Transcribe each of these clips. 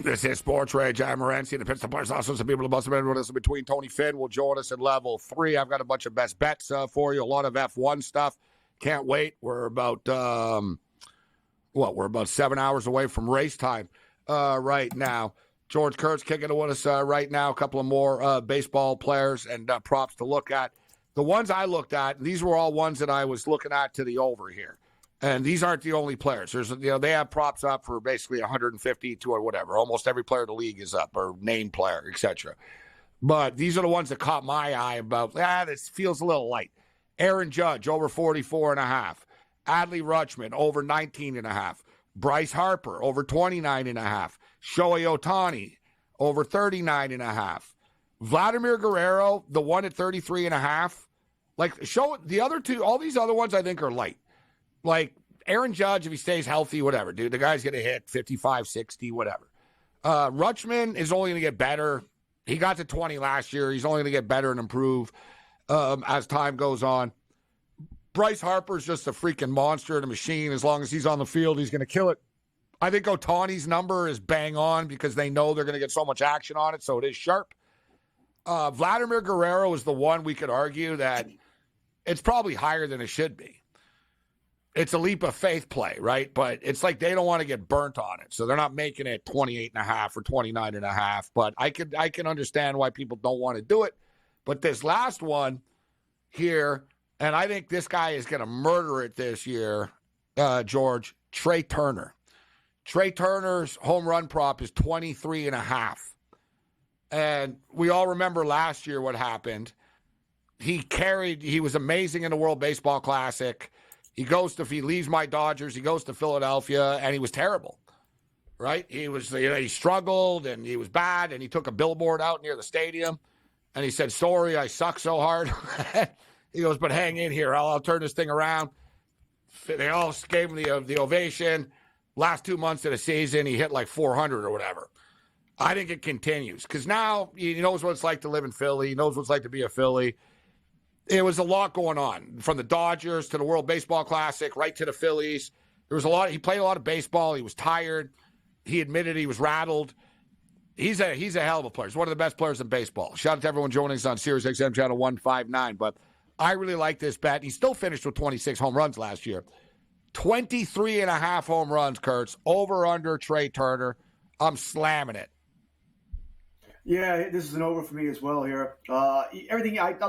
This is SportsRage. I'm Morency. The Pittsburgh Players also some people about some between Tony Finn will join us at level 3. I've got a bunch of best bets for you. A lot of F1 stuff. Can't wait. We're about we're about 7 hours away from race time right now. George Kurtz kicking it with us right now. A couple of more baseball players and props to look at. The ones I looked at, these were all ones that I was looking at to the over here. And these aren't the only players. There's, they have props up for basically 150 to or whatever. Almost every player in the league is up, or named player, etc. But these are the ones that caught my eye about, this feels a little light. Aaron Judge, over 44.5. Adley Rutschman, over 19.5. Bryce Harper, over 29.5. Shohei Ohtani, over 39.5. Vladimir Guerrero, the one at 33.5. The other two, all these other ones I think are light. Like Aaron Judge, if he stays healthy, whatever, dude, the guy's going to hit 55, 60, whatever. Rutschman is only going to get better. He got to 20 last year. He's only going to get better and improve as time goes on. Bryce Harper's just a freaking monster and a machine. As long as he's on the field, he's going to kill it. I think Ohtani's number is bang on because they know they're going to get so much action on it, so it is sharp. Vladimir Guerrero is the one we could argue that it's probably higher than it should be. It's a leap of faith play, right? But it's like they don't want to get burnt on it. So they're not making it 28.5 or 29.5. But I can understand why people don't want to do it. But this last one here, and I think this guy is going to murder it this year, George, Trey Turner. Trey Turner's home run prop is 23.5. And we all remember last year what happened. He was amazing in the World Baseball Classic. He leaves my Dodgers, he goes to Philadelphia, and he was terrible, right? He struggled, and he was bad, and he took a billboard out near the stadium, and he said, sorry, I suck so hard. He goes, but hang in here, I'll turn this thing around. They all gave him the ovation. Last 2 months of the season, he hit like 400 or whatever. I think it continues, because now he knows what it's like to live in Philly. He knows what it's like to be a Philly. It was a lot going on, from the Dodgers to the World Baseball Classic, right to the Phillies. There was a lot. He played a lot of baseball. He was tired. He admitted he was rattled. He's a hell of a player. He's one of the best players in baseball. Shout out to everyone joining us on Sirius XM Channel 159. But I really like this bet. He still finished with 26 home runs last year. 23.5 home runs, Kurtz. Over, under, Trey Turner. I'm slamming it. Yeah, this is an over for me as well here. I'll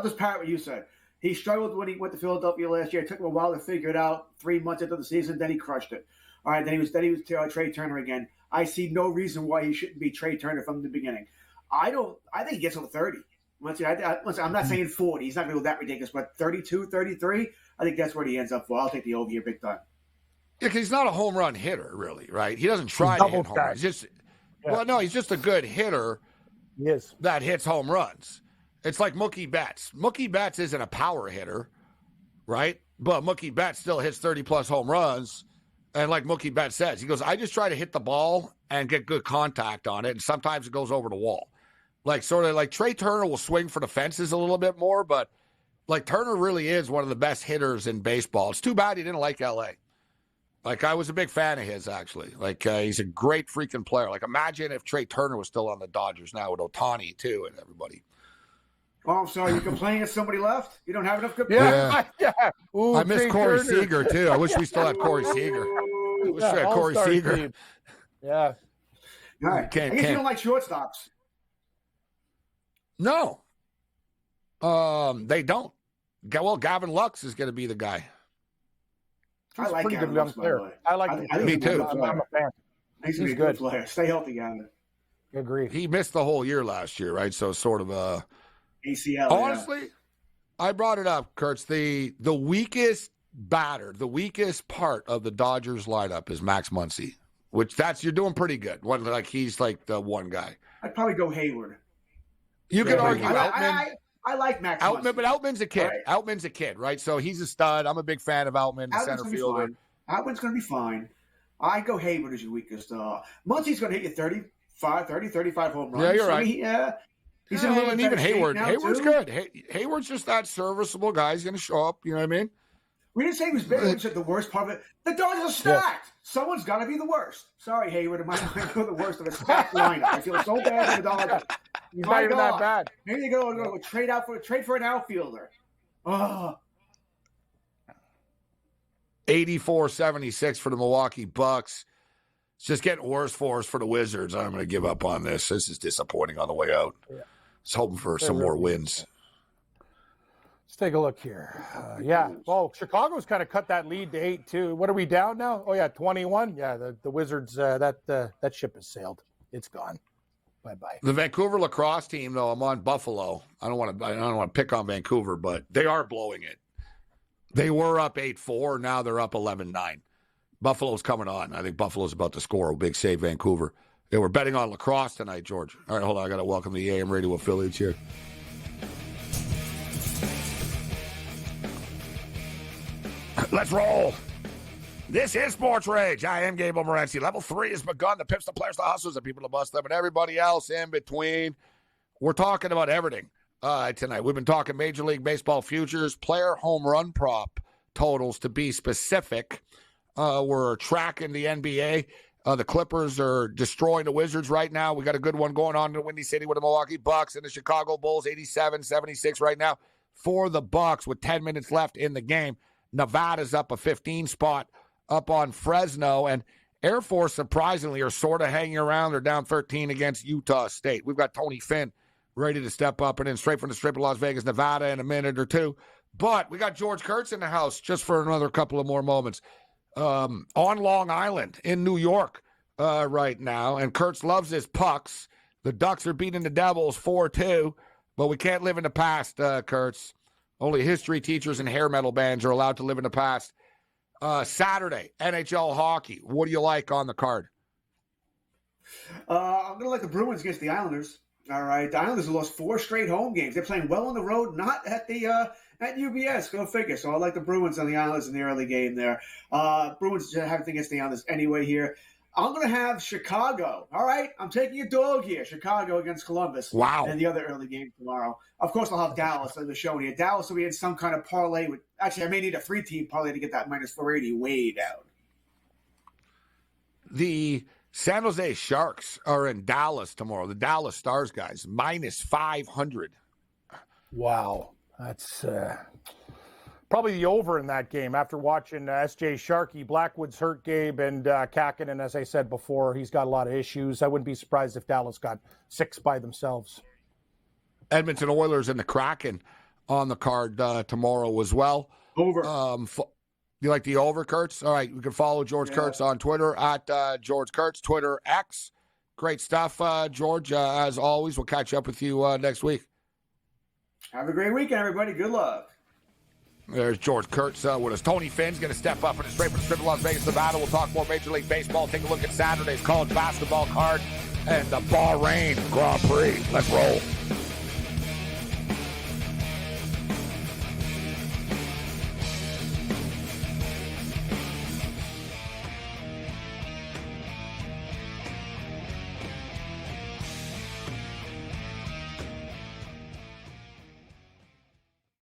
just parrot what you said. He struggled when he went to Philadelphia last year. It took him a while to figure it out. 3 months into the season, then he crushed it. All right, then he was Trey Turner again. I see no reason why he shouldn't be Trey Turner from the beginning. I think he gets over 30. I'm not saying 40. He's not going to go that ridiculous, but 32, 33, I think that's where he ends up for. I'll take the over here big time. Yeah, because he's not a home run hitter, really, right? He doesn't try to hit home runs. He's just a good hitter. Yes. That hits home runs. It's like Mookie Betts. Mookie Betts isn't a power hitter, right? But Mookie Betts still hits 30-plus home runs. And like Mookie Betts says, he goes, I just try to hit the ball and get good contact on it, and sometimes it goes over the wall. Like sort of like Trey Turner will swing for the fences a little bit more, but like Turner really is one of the best hitters in baseball. It's too bad he didn't like L.A. Like, I was a big fan of his, actually. Like, he's a great freaking player. Like, imagine if Trey Turner was still on the Dodgers now with Ohtani, too, and everybody. Oh, I'm sorry. You're complaining that somebody left? You don't have enough good players? Yeah. Ooh, I miss Corey Seager, too. I wish we still had Corey Seager. I wish we had Corey Seager. Team. Yeah. All right. I guess you don't like shortstops. No. They don't. Well, Gavin Lux is going to be the guy. I like pretty Gavin good young Lux, player. I like him. Me too. I'm a fan. He's a good player. Stay healthy, Gavin. Agree. He missed the whole year last year, right? So sort of ACL. Honestly, I brought it up, Kurtz. The weakest batter, the weakest part of the Dodgers lineup is Max Muncy, which you're doing pretty good. He's like the one guy. I'd probably go Hayward. You could argue Outman. I like Max Outman, but Outman's a kid. Right. Outman's a kid, right? So he's a stud. I'm a big fan of Outman, the center fielder. Outman's going to be fine. I go Hayward as your weakest. Muncy's going to hit you 35 home runs. Yeah, you're right. He's in a little and even Hayward. now Hayward's too. good. Hayward's just that serviceable guy. He's going to show up. You know what I mean? We didn't say he was bad. We said the worst part of it. The Dodgers are stacked. Yeah. Someone's got to be the worst. Sorry, Hayward. In my mind, you're the worst of a stacked lineup. I feel so bad for the Dodgers. He's not even that bad. Maybe they go trade for an outfielder. Oh. 84-76 for the Milwaukee Bucks. It's just getting worse for us for the Wizards. I'm going to give up on this. This is disappointing on the way out. Yeah. I was hoping for some more wins. Let's take a look here. Well, Chicago's kind of cut that lead to 8-2. What are we down now? Oh, yeah, 21. Yeah, the Wizards, that ship has sailed. It's gone. Bye-bye. The Vancouver lacrosse team, though, I'm on Buffalo. I don't want to pick on Vancouver, but they are blowing it. They were up 8-4. Now they're up 11-9. Buffalo's coming on. I think Buffalo's about to score a big save, Vancouver. They were betting on lacrosse tonight, George. All right, hold on. I got to welcome the AM radio affiliates here. Let's roll. This is SportsRage. I am Gabriel Morency. Level 3 has begun. The pips, the players, the hustlers, the people, the bust them, and everybody else in between. We're talking about everything tonight. We've been talking Major League Baseball futures, player home run prop totals to be specific. We're tracking the NBA. The Clippers are destroying the Wizards right now. We got a good one going on in Windy City with the Milwaukee Bucks and the Chicago Bulls, 87-76 right now for the Bucks with 10 minutes left in the game. Nevada's up a 15 spot up on Fresno, and Air Force, surprisingly, are sort of hanging around. They're down 13 against Utah State. We've got Tony Finn ready to step up and in straight from the Strip of Las Vegas, Nevada in a minute or two. But we got George Kurtz in the house just for another couple of more moments. On Long Island in New York right now, and Kurtz loves his pucks. The Ducks are beating the Devils 4-2, but we can't live in the past, Kurtz. Only history teachers and hair metal bands are allowed to live in the past. Saturday, NHL hockey. What do you like on the card? I'm going to like the Bruins against the Islanders. All right. The Islanders have lost 4 straight home games. They're playing well on the road, not at the at UBS. Go figure. So I like the Bruins on the Islanders in the early game there. Bruins have everything against the Islanders anyway here. I'm going to have Chicago. All right. I'm taking a dog here. Chicago against Columbus. Wow. And the other early game tomorrow. Of course, I'll have Dallas on the show here. Dallas will be in some kind of parlay. Actually, I may need a 3-team parlay to get that minus 480 way down. The San Jose Sharks are in Dallas tomorrow. The Dallas Stars guys, minus 500. Wow. That's probably the over in that game after watching S.J. Sharkey, Blackwood's hurt, Gabe, and Kakinen. As I said before, he's got a lot of issues. I wouldn't be surprised if Dallas got 6 by themselves. Edmonton Oilers and the Kraken on the card tomorrow as well. Over. You like the over, Kurtz? All right, you can follow George Kurtz on Twitter at George Kurtz, Twitter X. Great stuff, George. As always, we'll catch up with you next week. Have a great weekend, everybody. Good luck. There's George Kurtz with us. Tony Finn's going to step up and straight from the Strip of Las Vegas, Nevada. We'll talk more Major League Baseball. Take a look at Saturday's college basketball card and the Bahrain Grand Prix. Let's roll.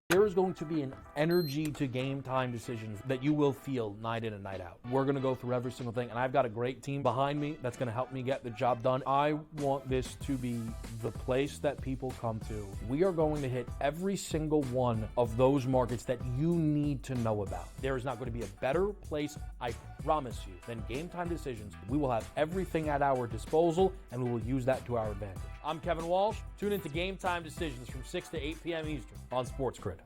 There is going to be an energy to game time decisions that you will feel night in and night out. We're going to go through every single thing, and I've got a great team behind me that's going to help me get the job done. I want this to be the place that people come to. We are going to hit every single one of those markets that you need to know about. There is not going to be a better place, I promise you, than Game Time Decisions. We will have everything at our disposal, and we will use that to our advantage. I'm Kevin Walsh. Tune into Game Time Decisions from 6 to 8 p.m. Eastern on SportsGrid.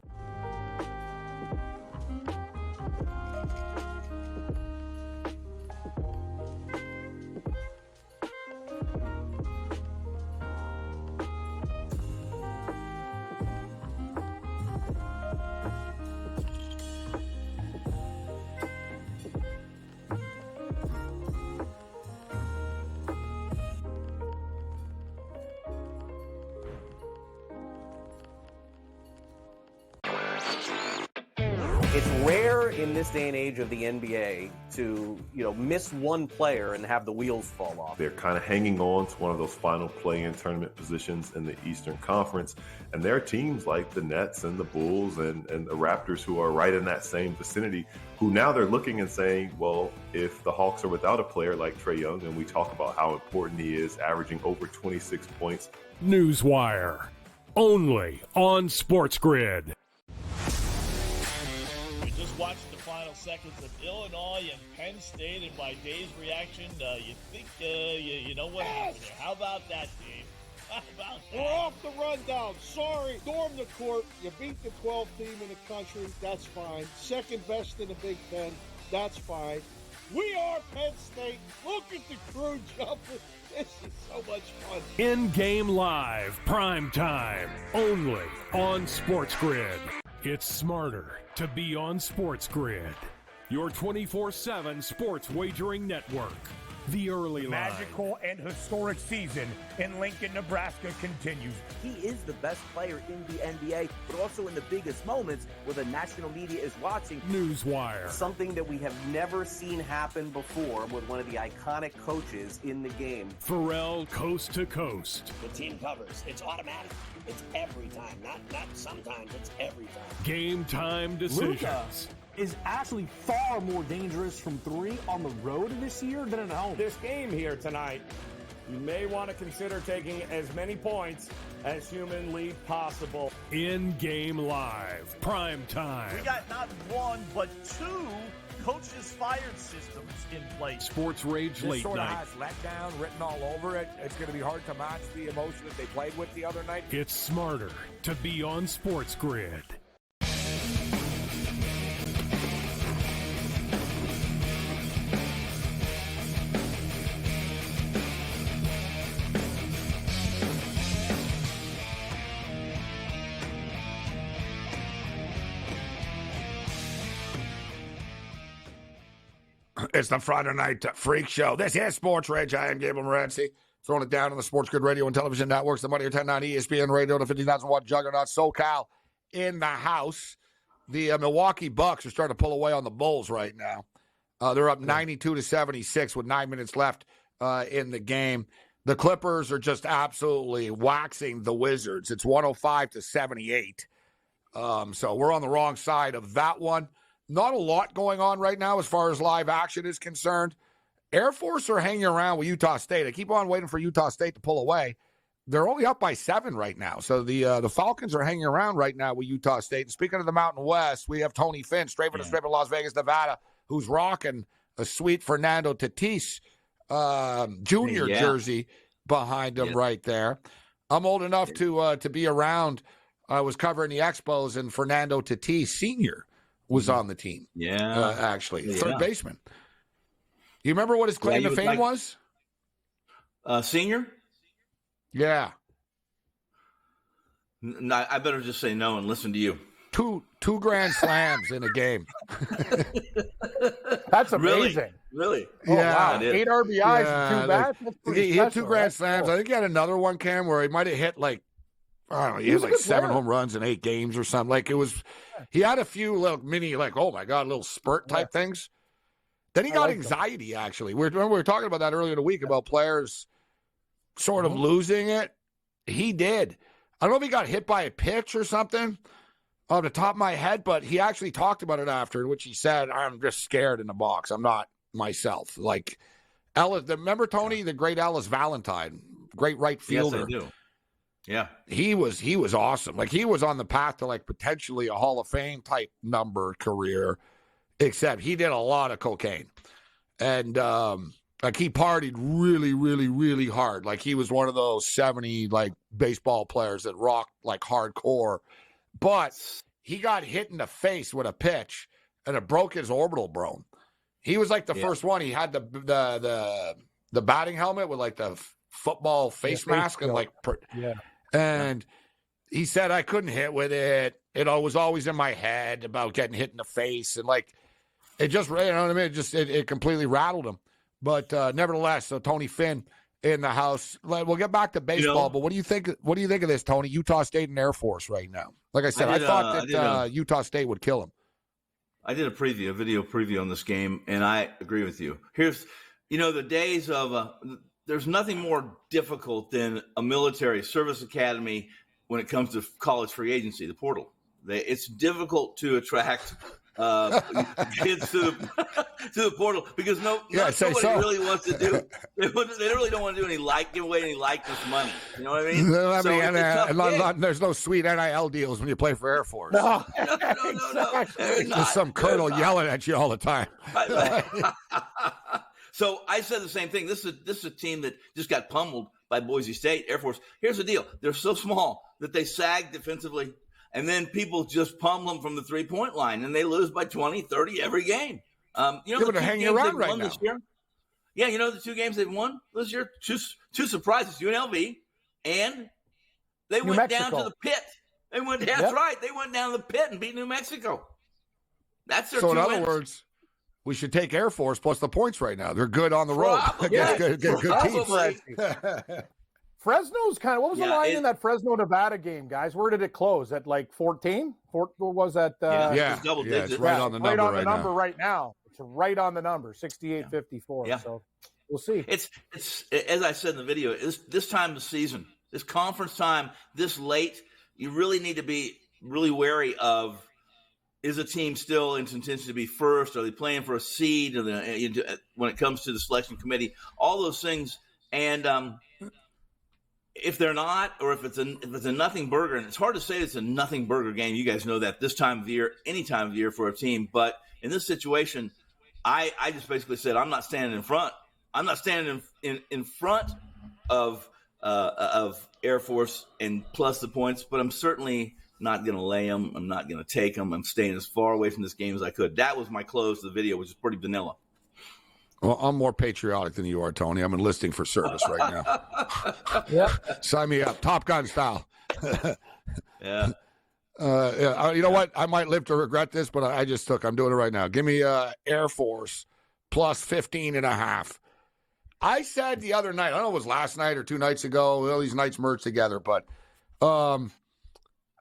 It's rare in this day and age of the NBA to, miss one player and have the wheels fall off. They're kind of hanging on to one of those final play-in tournament positions in the Eastern Conference. And there are teams like the Nets and the Bulls and the Raptors who are right in that same vicinity, who now they're looking and saying, well, if the Hawks are without a player like Trae Young, and we talk about how important he is, averaging over 26 points. Newswire, only on SportsGrid. Watching the final seconds of Illinois and Penn State, and by Dave's reaction, you think you know what happened there. How about that, Dave? How about that? We're off the rundown. Sorry. Storm the court. You beat the 12th team in the country. That's fine. Second best in the Big Ten. That's fine. We are Penn State. Look at the crew jumping. This is so much fun. In-game live, prime time, only on SportsGrid. It's smarter to be on SportsGrid, your 24/7 sports wagering network. The early line. Magical and historic season in Lincoln, Nebraska continues. He is the best player in the NBA, but also in the biggest moments where the national media is watching. Newswire. Something that we have never seen happen before with one of the iconic coaches in the game. Pharrell, coast to coast. The team covers. It's automatic. It's every time. Not sometimes. It's every time. Game time decisions. Luka is actually far more dangerous from three on the road this year than at home. This game here tonight, you may want to consider taking as many points as humanly possible. In-game live, prime time. We got not one, but two coaches fired systems in place. SportsRage late sort night. of has letdown written all over it. It's going to be hard to match the emotion that they played with the other night. It's smarter to be on SportsGrid. It's the Friday Night Freak Show. This is SportsRage. I am Gabriel Morency. Throwing it down on the SportsGrid radio and television networks. The Money or 1090 ESPN radio, the 50,000-watt juggernaut SoCal in the house. The Milwaukee Bucks are starting to pull away on the Bulls right now. They're up 92-76 with 9 minutes left in the game. The Clippers are just absolutely waxing the Wizards. It's 105-78. So we're on the wrong side of that one. Not a lot going on right now as far as live action is concerned. Air Force are hanging around with Utah State. I keep on waiting for Utah State to pull away. They're only up by 7 right now. So the Falcons are hanging around right now with Utah State. And speaking of the Mountain West, we have Tony Finn, straight from the strip of Las Vegas, Nevada, who's rocking a sweet Fernando Tatis Jr. jersey behind him right there. I'm old enough to be around. I was covering the Expos, and Fernando Tatis Sr. was on the team. Actually. Third baseman. You remember what his claim to fame was? Senior? Yeah. I better just say no and listen to you. Two grand slams in a game. That's amazing. Really? Oh, wow. 8 RBIs and 2 bats. He hit 2 grand slams. I think he had another one, Cam, where he might have hit he had like 7 home runs in 8 games or something. Like he had a few little mini, oh my God, little spurt type things. Then he got anxiety, actually. We were talking about that earlier in the week about players sort of losing it. He did. I don't know if he got hit by a pitch or something off the top of my head, but he actually talked about it after, in which he said, I'm just scared in the box. I'm not myself. Like Ellis, remember Tony, the great Ellis Valentine, great right fielder. Yes, I do. Yeah. He was awesome. Like he was on the path to potentially a Hall of Fame type number career, except he did a lot of cocaine. And he partied really, really, really hard. Like he was one of those 70 baseball players that rocked hardcore. But he got hit in the face with a pitch and it broke his orbital bone. He was the first one. He had the batting helmet with the football face mask and and he said, I couldn't hit with it. It was always in my head about getting hit in the face. And it just, you know what I mean? It completely rattled him. But nevertheless, so Tony Finn in the house. We'll get back to baseball, but what do you think of this, Tony? Utah State and Air Force right now. Like I said, I thought that Utah State would kill him. I did a video preview on this game, and I agree with you. Here's, the days of there's nothing more difficult than a military service academy when it comes to college free agency, the portal. It's difficult to attract kids to the portal because nobody really wants to do. They really don't want to do give away any likeness money. You know what I mean? There's no sweet NIL deals when you play for Air Force. No. There's some colonel yelling at you all the time. So I said the same thing. This is a team that just got pummeled by Boise State Air Force. Here's the deal: they're so small that they sag defensively. And then people just pummel them from the 3-point line, and they lose by 20, 30 every game. They're hanging around right now. This year? Yeah, the 2 games they've won this year? Two surprises, UNLV, and they went down to the pit. They went down, That's right. They went down to the pit and beat New Mexico. That's their 2 wins. So in other words, we should take Air Force plus the points right now. They're good on the road. Good teams. Fresno's kind of, what was the line in that Fresno-Nevada game, guys? Where did it close? At like 14? What was that? It's double digits. It's right on the number right now. It's right on the number, 68-54. Yeah. So we'll see. It's as I said in the video, this time of the season, this conference time, this late, you really need to be really wary of, is a team still in contention to be first? Are they playing for a seed? When it comes to the selection committee, all those things. And if they're not, or if it's a nothing burger, and it's hard to say it's a nothing burger game. You guys know that this time of the year, any time of the year for a team. But in this situation, I just basically said, I'm not standing in front. I'm not standing in front of Air Force and plus the points, but I'm certainly not going to lay them. I'm not going to take them. I'm staying as far away from this game as I could. That was my close to the video, which is pretty vanilla. Well, I'm more patriotic than you are, Tony. I'm enlisting for service right now. Sign me up, Top Gun style. Yeah. You know what? I might live to regret this, but I'm doing it right now. Give me Air Force plus 15.5. I said the other night, I don't know if it was last night or 2 nights ago. All these nights merged together, but I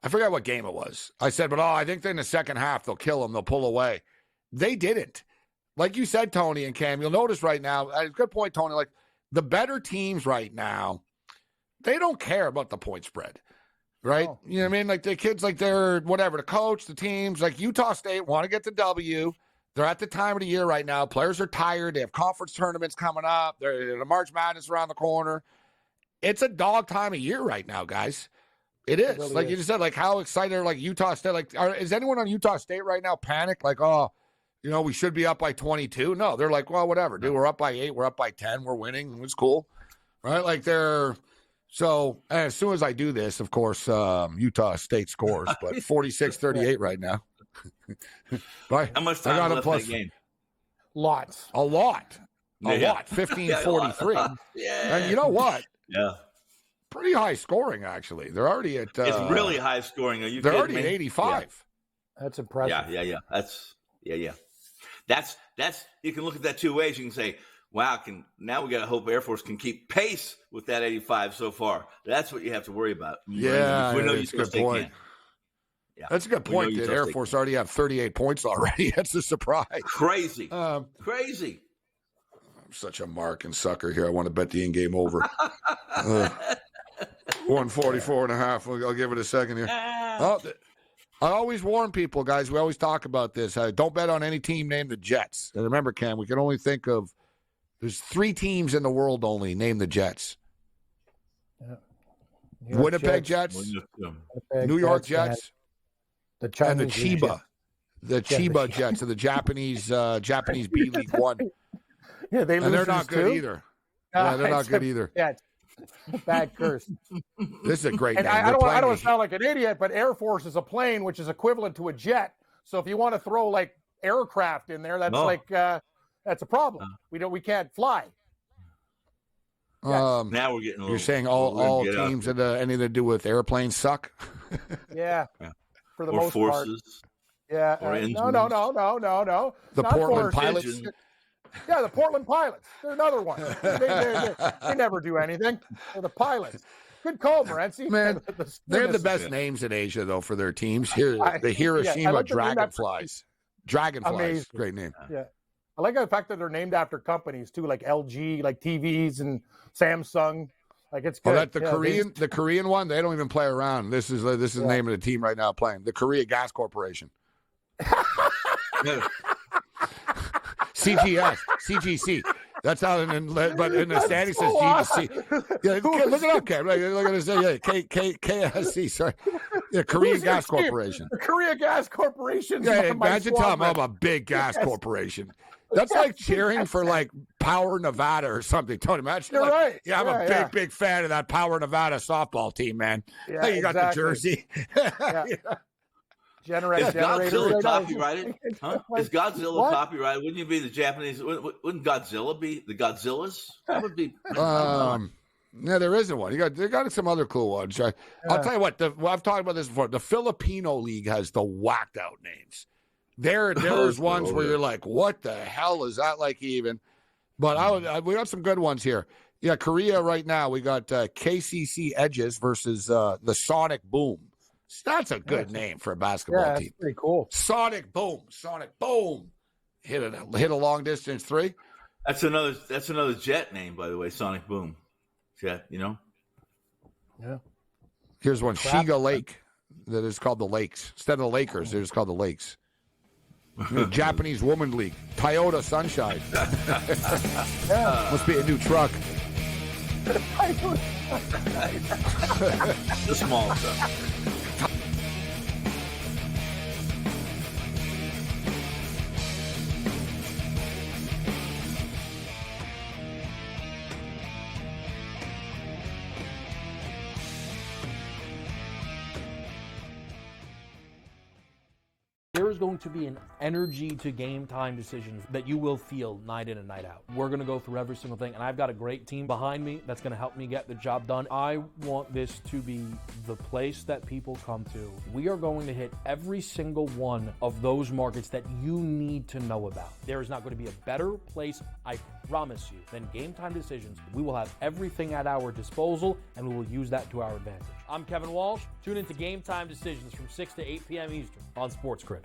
forgot what game it was. I said, but I think in the second half they'll kill them. They'll pull away. They didn't. Like you said, Tony and Cam, you'll notice right now, good point, Tony, like the better teams right now, they don't care about the point spread, right? Oh. You know what I mean? Like the kids, like they're whatever, the coach, the teams, like Utah State want to get the W. They're at the time of the year right now. Players are tired. They have conference tournaments coming up. The March Madness around the corner. It's a dog time of year right now, guys. It is. It really like is. You just said, like how excited are like Utah State? Like, is anyone on Utah State right now panicked? Like, we should be up by 22. No, they're like, well, whatever, dude. We're up by 8. We're up by 10. We're winning. It's cool, right? Like so as soon as I do this, of course, Utah State scores, but 46-38 right now. Right? How much time left in that game? Lots. A lot. 15-43. Yeah. And you know what? Yeah. Pretty high scoring, actually. They're already at. It's really high scoring. Are you they're kidding already me? at 85. Yeah. That's impressive. Yeah. That's you can look at that 2 ways. You can say, wow, now we got to hope Air Force can keep pace with that 85 so far. That's what you have to worry about. Yeah, that's a good point. Yeah. That's a good point that Air Force already have 38 points already. That's a surprise. Crazy. Crazy. I'm such a mark and sucker here. I want to bet the in-game over. 144.5. I'll give it a second here. I always warn people, guys. We always talk about this. Don't bet on any team named the Jets. And remember, Cam, we can only think of there's 3 teams in the world only named the Jets. Yeah. Winnipeg Jets, New York Jets, and the Chiba. The Chiba Jets of the Japanese B League One. Yeah, they're not good either. Yeah, they're not good either. Yeah, bad curse. This is a great and name. I don't sound like an idiot, but Air Force is a plane, which is equivalent to a jet. So if you want to throw like aircraft in there, that's that's a problem. We can't fly. Now we're getting. You're saying all teams that anything to do with airplanes suck? Yeah, for the most forces. part. Yeah. No. The Not Portland forces. Pilots. Yeah, the Portland Pilots. They're another one. They never do anything. They're the Pilots. Good call, Morency. Man, they have the best names in Asia, though, for their teams. Here, the Hiroshima Dragonflies. Dragonflies, Amazing. great name. Yeah. I like the fact that they're named after companies too, like LG, like TVs and Samsung. Like it's good. Oh, that the Korean one. They don't even play around. This is the name of the team right now playing. The Korea Gas Corporation. CGS, CGC. That's how. But in the standing says GC. Yeah, look it up, Cam. Look at it. Yeah, KSC. Sorry, yeah, Korean Gas Corporation. The Korea Gas Corporation. Yeah, imagine Tom. I'm a big gas corporation. That's like cheering for like Power Nevada or something. Tony, imagine. You're right. Yeah, I'm a big fan of that Power Nevada softball team, man. Yeah, you got the jersey. Yeah. Is Godzilla copyrighted? Huh? Is Godzilla copyrighted? Wouldn't you be the Japanese? Wouldn't Godzilla be the Godzillas? That would be. No, there isn't one. They got some other cool ones. I'll tell you what. I've talked about this before. The Filipino League has the whacked out names. There's ones where you're like, what the hell is that like even? But we got some good ones here. Yeah, Korea right now. We got KCC Edges versus the Sonic Boom. That's a good name for a basketball team. Pretty cool. Sonic Boom. Hit a long distance three. That's another jet name, by the way. Sonic Boom. Jet, you know. Yeah. Here's one. Shiga Lake. That is called the Lakes. Instead of the Lakers, they're just called the Lakes. Japanese Woman League. Toyota Sunshine. Must be a new truck. The small stuff. There is going to be an energy to game time decisions that you will feel night in and night out. We're going to go through every single thing, and I've got a great team behind me that's going to help me get the job done. I want this to be the place that people come to. We are going to hit every single one of those markets that you need to know about. There is not going to be a better place, I promise you, than Game Time Decisions. We will have everything at our disposal, and we will use that to our advantage. I'm Kevin Walsh. Tune into Game Time Decisions from 6 to 8 p.m. Eastern on SportsGrid.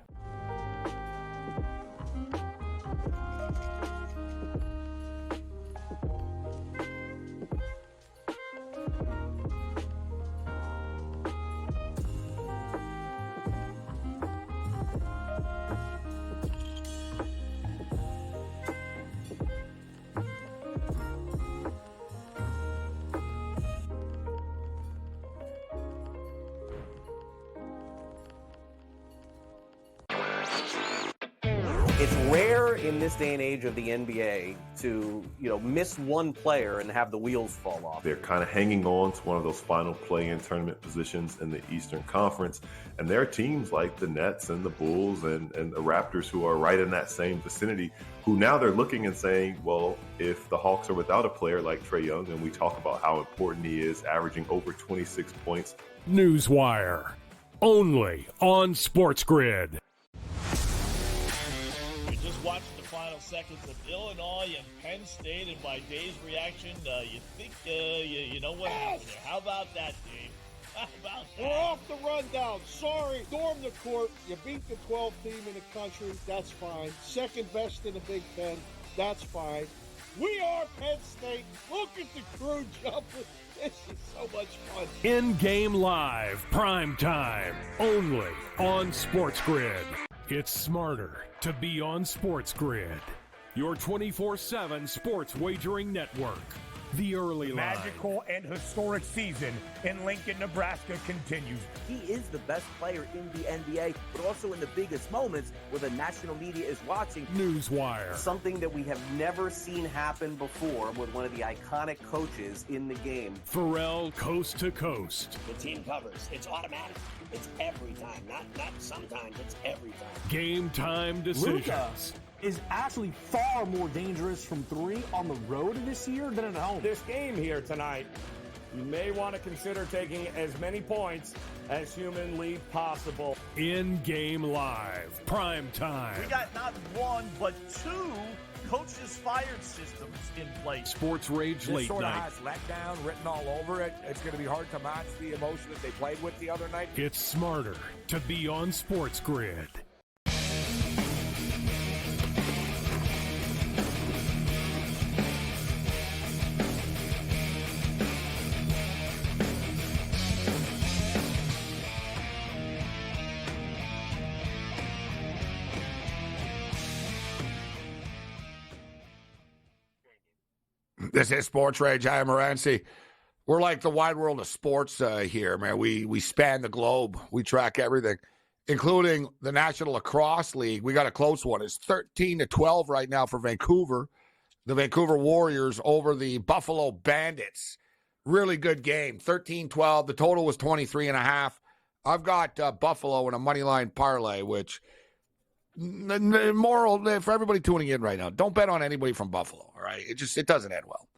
It's rare in this day and age of the NBA to, miss one player and have the wheels fall off. They're kind of hanging on to one of those final play-in tournament positions in the Eastern Conference. And there are teams like the Nets and the Bulls and the Raptors who are right in that same vicinity, who now they're looking and saying, well, if the Hawks are without a player like Trae Young, and we talk about how important he is, averaging over 26 points. Newswire, only on SportsGrid. Watching the final seconds of Illinois and Penn State, and by Dave's reaction, you think you know what happened there. How about that, Dave? How about that? We're off the rundown. Sorry. Storm the court. You beat the 12th team in the country. That's fine. Second best in the Big Ten. That's fine. We are Penn State. Look at the crew jumping. This is so much fun. In-game live, prime time, only on SportsGrid. It's smarter to be on SportsGrid, your 24/7 sports wagering network. The early line. Magical and historic season in Lincoln, Nebraska continues. He is the best player in the NBA, but also in the biggest moments where the national media is watching. Newswire. Something that we have never seen happen before with one of the iconic coaches in the game. Pharrell coast to coast. The team covers. It's automatic. It's every time. Not sometimes. It's every time. Game time decisions. Luka is actually far more dangerous from three on the road this year than at home. This game here tonight, you may want to consider taking as many points as humanly possible. In-game live, prime time. We got not one, but two coaches fired systems in place. SportsRage late sort night. of has letdown written all over it. It's going to be hard to match the emotion that they played with the other night. It's smarter to be on SportsGrid. This is SportsRage. I am Morency. We're like the wide world of sports here, man. We span the globe. We track everything, including the National Lacrosse League. We got a close one. It's 13-12 right now for Vancouver. The Vancouver Warriors over the Buffalo Bandits. Really good game. 13-12. The total was 23.5. I've got Buffalo in a moneyline parlay, which moral for everybody tuning in right now. Don't bet on anybody from Buffalo, all right? It doesn't end well.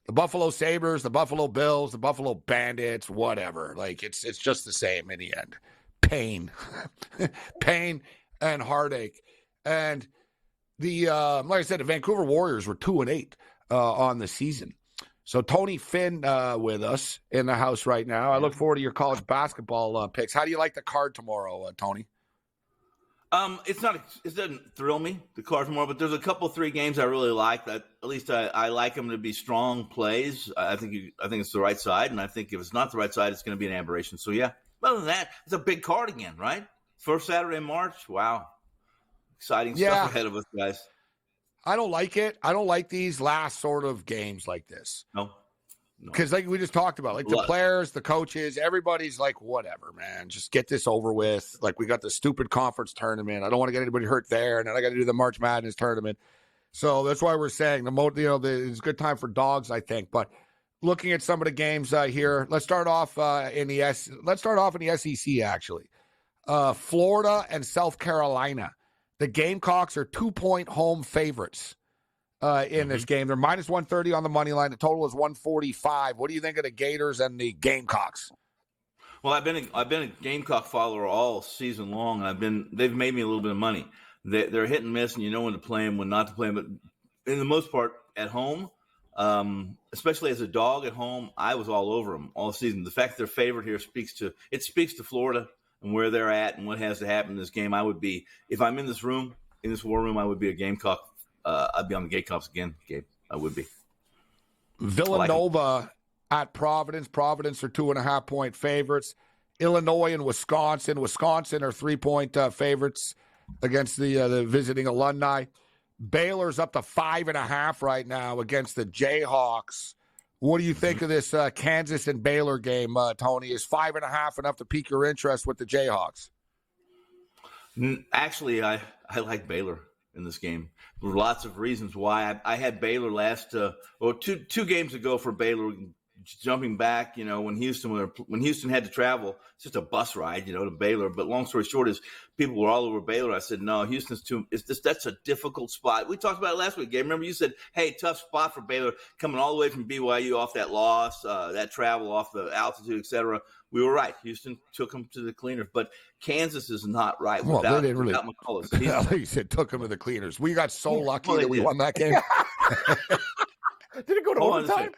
The Buffalo Sabres, the Buffalo Bills, the Buffalo Bandits, whatever. Like, it's just the same in the end. Pain. Pain and heartache. And the like I said, the Vancouver Warriors were 2-8 on the season. So Tony Finn with us in the house right now. I look forward to your college basketball picks. How do you like the card tomorrow, Tony? It doesn't thrill me, the card tomorrow, but there's a couple 3 games I really like. That at least I like them to be strong plays. I think it's the right side, and I think if it's not the right side, it's going to be an aberration. So yeah, other than that, it's a big card again, right? First Saturday in March. Wow, exciting stuff ahead of us, guys. I don't like it. I don't like these last sort of games like this. No. Because like we just talked about, like the players, the coaches, everybody's like, whatever, man, just get this over with. Like we got the stupid conference tournament. I don't want to get anybody hurt there, and then I got to do the March Madness tournament. So that's why we're saying it's a good time for dogs, I think. But looking at some of the games here, let's start off in the SEC actually. Florida and South Carolina. The Gamecocks are 2-point home favorites. In this game. They're minus 130 on the money line. The total is 145. What do you think of the Gators and the Gamecocks? Well, I've been a Gamecock follower all season long, and they've made me a little bit of money. They're hit and miss, and you know when to play them, when not to play them. But in the most part, at home, especially as a dog at home, I was all over them all season. The fact that they're favored here speaks to Florida and where they're at and what has to happen in this game. I would be, if I'm in this war room, I would be a Gamecock. I'd be on the Gamecocks again, Gabe. I would be. Villanova at Providence. Providence are 2.5-point favorites. Illinois and Wisconsin. Wisconsin are 3-point favorites against the visiting alumni. Baylor's up to 5.5 right now against the Jayhawks. What do you think of this Kansas and Baylor game, Tony? Is 5.5 enough to pique your interest with the Jayhawks? Actually, I like Baylor in this game. For lots of reasons why. I had Baylor two games ago for Baylor, jumping back, when Houston had to travel. It's just a bus ride, to Baylor. But long story short is people were all over Baylor. I said, no, Houston's that's a difficult spot. We talked about it last week, Gabe. Remember you said, hey, tough spot for Baylor coming all the way from BYU off that loss, that travel off the altitude, et cetera. We were right. Houston took them to the cleaners, but Kansas is not right without McCullough. I think you said took them to the cleaners. We got so lucky that we won that game. Did it go to overtime?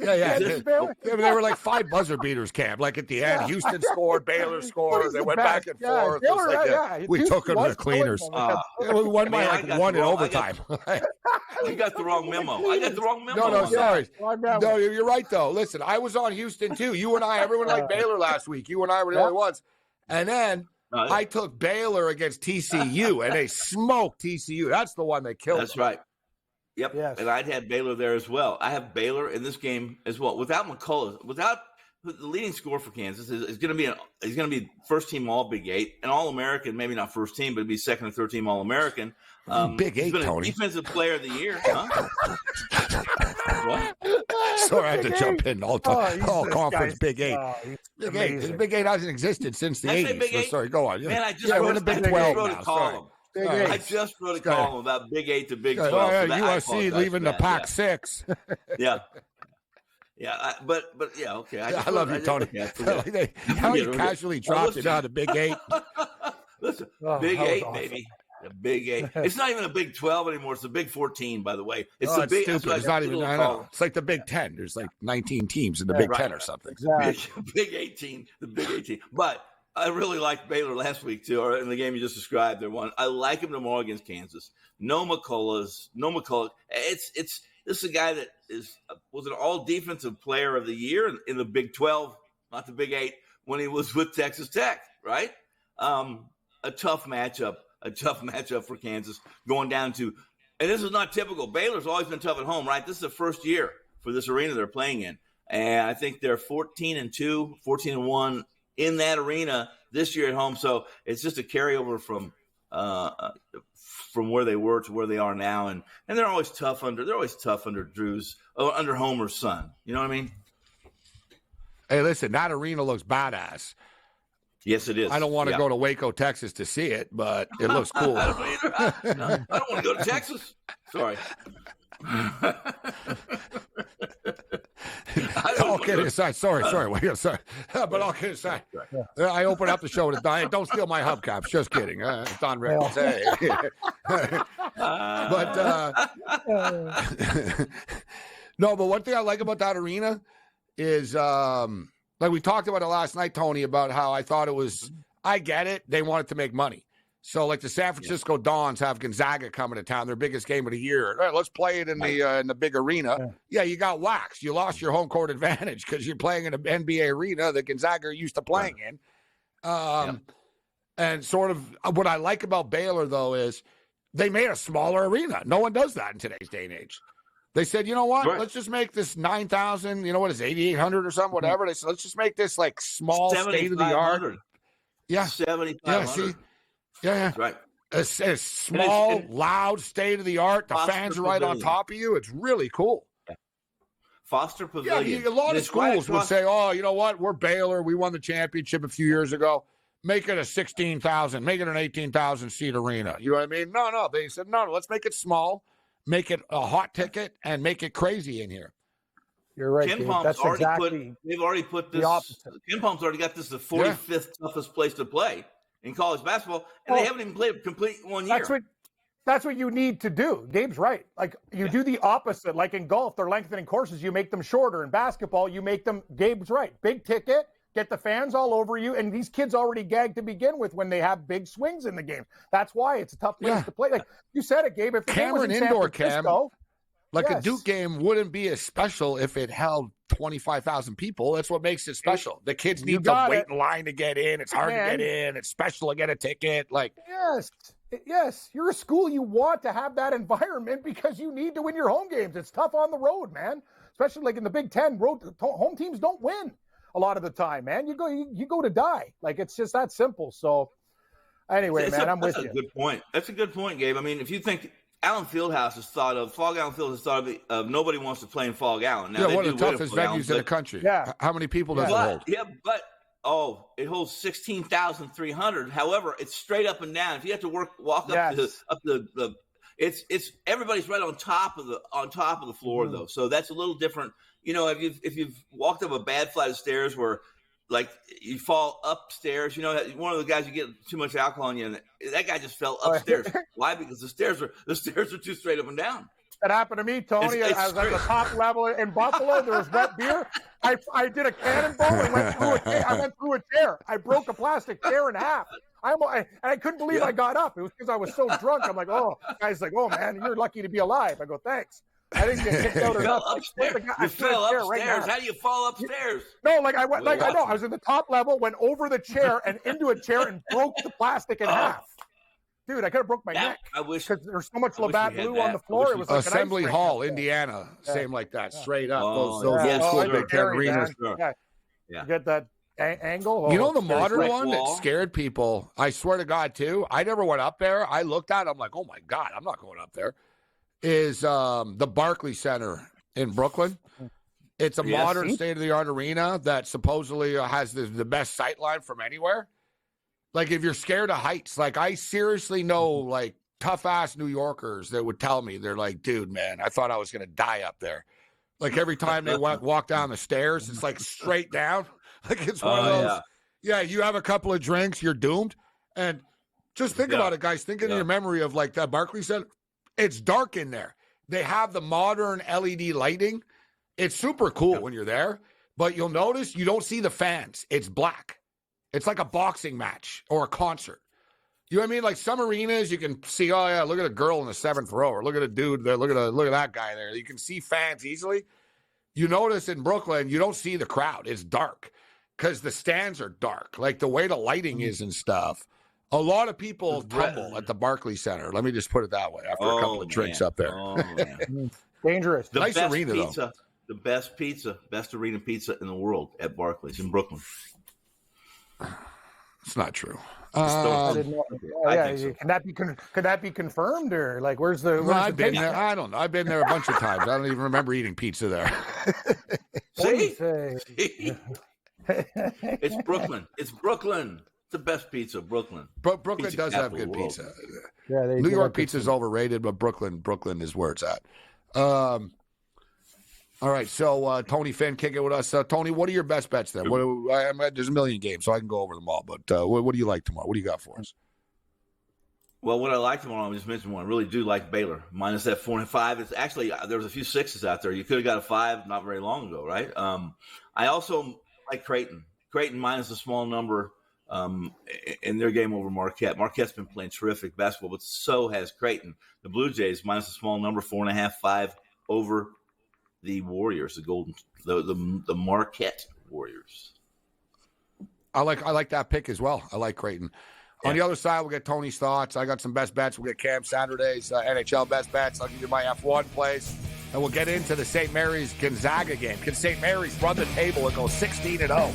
Yeah. They were like 5 buzzer beaters, Cam. Like at the end, Houston scored, Baylor scored. They went back and forth. We took them to the cleaners. We won by 1 in overtime. You got the wrong memo. No, sorry. No, you're right, though. Listen, I was on Houston, too. You and I, everyone liked Baylor last week. You and I were the only ones. And then I took Baylor against TCU, and they smoked TCU. That's the one they killed. That's right. Yep, yes. And I'd had Baylor there as well. I have Baylor in this game as well. Without McCullough, without the leading scorer for Kansas is going to be first team All Big 8 and All American. Maybe not first team, but it'd be second or third team All American. Big 8, he's been Tony. A defensive player of the year, huh? What? Sorry, I had to jump in. All conference Big 8. Big 8 hasn't existed since the 80s. Sorry, go on. Man, I just wrote a column. I just wrote a column about Big 8 to Big 12. USC leaving the Pac-6. Yeah. But yeah, okay. I love you, Tony. How you casually dropped it down to Big 8. Listen, Big 8, baby. The Big 8. It's not even a Big 12 anymore. It's the Big 14, by the way. It's the Big. Stupid. It's not even. I know. It's like the Big 10. There's like 19 teams in the Big 10 or something. Exactly. Big 18, the Big 18. But I really liked Baylor last week, too, or in the game you just described. I like him tomorrow against Kansas. No McCullough. This is a guy that was an all-defensive player of the year in the Big 12, not the Big 8, when he was with Texas Tech, right? A tough matchup for Kansas, going down to And this is not typical. Baylor's always been tough at home, right? This is the first year for this arena they're playing in. And I think they're 14-2, 14-1 in that arena this year at home. So it's just a carryover from where they were to where they are now. And they're always tough under under Homer's son. You know what I mean? Hey, listen, that arena looks badass. Yes, it is. I don't want to go to Waco, Texas to see it, but it looks cool. I don't want to go to Texas. Sorry. All kidding aside, sorry. But all kidding aside, I open up the show with Don. Don't steal my hubcaps. Just kidding. Don Rickles. Hey. No, but one thing I like about that arena is, like we talked about it last night, Tony, about how I thought it was, I get it. They wanted to make money. So, like the San Francisco Dons have Gonzaga coming to town, their biggest game of the year. All right, let's play it in the big arena. Yeah, you got waxed. You lost your home court advantage because you're playing in an NBA arena that Gonzaga are used to playing in. And sort of what I like about Baylor, though, is they made a smaller arena. No one does that in today's day and age. They said, you know what? Let's just make this 9,000, you know what is 8,800 or something, whatever. They said, let's just make this like small, state-of-the-art. Yeah. 7,500. Yeah, see? Yeah. Right. It's small, loud, state-of-the-art. The fans are right on top of you. It's really cool. Foster Pavilion. Yeah, a lot of schools would say, oh, you know what? We're Baylor. We won the championship a few years ago. Make it a 16,000. Make it an 18,000-seat arena. You know what I mean? No. They said, no, let's make it small. Make it a hot ticket and make it crazy in here. You're right. Ken Palm's they've already put this. Ken Palm's already got this the 45th toughest place to play in college basketball, and they haven't even played a complete 1 year. That's what you need to do. Gabe's right. Like you do the opposite. Like in golf, they're lengthening courses. You make them shorter. In basketball, you make them. Gabe's right. Big ticket. Get the fans all over you, and these kids already gagged to begin with when they have big swings in the game. That's why it's a tough place to play. Like you said it, Gabe. If Cameron indoor Francisco, a Duke game wouldn't be as special if it held 25,000 people. That's what makes it special. The kids need to wait in line to get in. It's hard to get in. It's special to get a ticket. Like yes, you're a school. You want to have that environment because you need to win your home games. It's tough on the road, man. Especially like in the Big Ten, home teams don't win a lot of the time, man. You go to die. Like it's just that simple. So anyway, I'm with you. That's a good point. That's a good point, Gabe. I mean, if you think Allen Fieldhouse has thought of Fog Allen Field has thought of nobody wants to play in Fog Allen. Now, one of the toughest venues in the country. Yeah. How many people does it hold? Yeah, but it holds 16,300. However, it's straight up and down. If you have to walk up the it's everybody's right on top of the floor though. So that's a little different. You know, if you've walked up a bad flight of stairs where like you fall upstairs, you know, one of the guys you get too much alcohol on you, and that guy just fell upstairs. Why? Because the stairs are too straight up and down. That happened to me, Tony. I was at the top level in Buffalo. There was wet beer. I did a cannonball and I went through a chair. I broke a plastic chair in half. I couldn't believe I got up. It was because I was so drunk. I'm like, oh, guy's like, oh man, you're lucky to be alive. I go, thanks. I didn't get kicked out or nothing. You fell upstairs. How do you fall upstairs? No, I went I was in the top level, went over the chair and into a chair and broke the plastic in half. Dude, I could have broke my neck. I wish because there's so much Labatt blue on the floor. It was like Assembly Hall, Indiana, same like that, straight up. Those big arenas. You get that angle. You know the modern one that scared people. I swear to God, too. I never went up there. I looked at it. I'm like, oh my God, I'm not going up there. Is the Barclays Center in Brooklyn. It's a modern state-of-the-art arena that supposedly has the best sight line from anywhere. Like, if you're scared of heights, like, I seriously know, like, tough-ass New Yorkers that would tell me, they're like, dude, man, I thought I was going to die up there. Like, every time they walk down the stairs, it's, like, straight down. Like, it's one of those, you have a couple of drinks, you're doomed. And just think about it, guys. Think in your memory of, like, that Barclays Center. It's dark in there. They have the modern LED lighting. It's super cool when you're there, but you'll notice you don't see the fans. It's black. It's like a boxing match or a concert. You know what I mean? Like some arenas, you can see, oh yeah, look at a girl in the seventh row, or look at a dude there, look at that guy there. You can see fans easily. You notice in Brooklyn, you don't see the crowd. It's dark because the stands are dark. Like the way the lighting is and stuff. A lot of people tumble at the Barclays Center. Let me just put it that way. After a couple of drinks up there, dangerous. The nice best arena pizza, though. the best arena pizza in the world at Barclays in Brooklyn. It's not true. I didn't know. I think so. Could that be confirmed, or like where's the? No, I've been there. I don't know. I've been there a bunch of times. I don't even remember eating pizza there. See? It's Brooklyn. It's Brooklyn. It's the best pizza, Brooklyn. Brooklyn Pizza does have capital good of the world. pizza. Yeah, New York pizza is overrated, but Brooklyn is where it's at. All right, so Tony Finn kicking with us. Tony, what are your best bets then? There's a million games, so I can go over them all. But what do you like tomorrow? What do you got for us? Well, what I like tomorrow, I just mentioned one. I really do like Baylor minus that 4.5. It's actually there was a few sixes out there. You could have got a 5 not very long ago, right? I also like Creighton. Creighton minus a small number in their game over Marquette. Marquette's been playing terrific basketball, but so has Creighton. The Blue Jays minus a small number 4.5, 5 over the Warriors, the Marquette Warriors. I like that pick as well. I like Creighton. On the other side, we'll get Tony's thoughts. I got some best bets. We'll get Cam Saturday's NHL best bets. I'll give you my F1 plays. And we'll get into the St. Mary's Gonzaga game. Can St. Mary's run the table and go 16-0?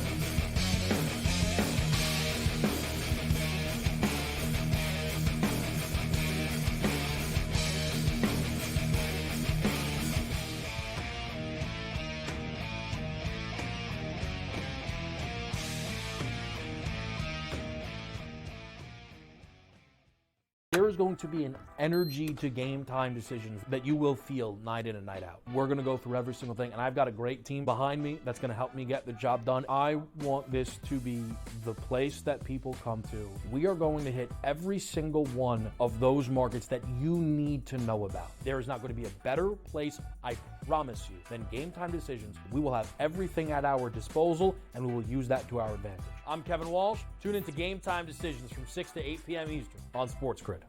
There is going to be an energy to game time decisions that you will feel night in and night out. We're going to go through every single thing, and I've got a great team behind me that's going to help me get the job done. I want this to be the place that people come to. We are going to hit every single one of those markets that you need to know about. There is not going to be a better place, I promise you, than Game Time Decisions. We will have everything at our disposal, and we will use that to our advantage. I'm Kevin Walsh. Tune into Game Time Decisions from 6 to 8 p.m. Eastern on SportsGrid.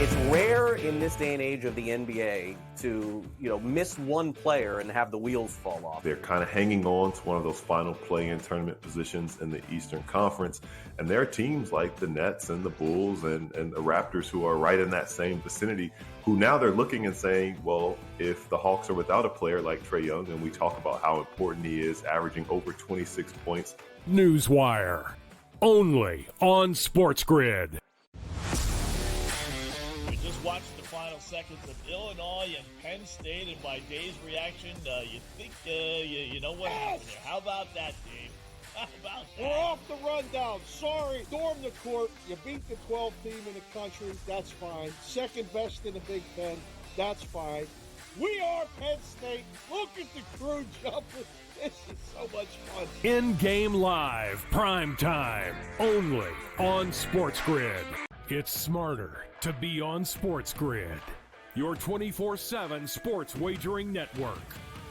It's rare in this day and age of the NBA to, miss one player and have the wheels fall off. They're kind of hanging on to one of those final play-in tournament positions in the Eastern Conference. And there are teams like the Nets and the Bulls and the Raptors who are right in that same vicinity, who now they're looking and saying, well, if the Hawks are without a player like Trae Young, and we talk about how important he is, averaging over 26 points. Newswire, only on SportsGrid. Watching the final seconds of Illinois and Penn State, and by Dave's reaction, you think you know what happened there. How about that, Dave? How about that? We're off the rundown. Sorry. Storm the court. You beat the 12th team in the country. That's fine. Second best in the Big Ten. That's fine. We are Penn State. Look at the crew jumping. This is so much fun. In-game live, prime time, only on SportsGrid. It's smarter to be on SportsGrid, your 24/7 sports wagering network.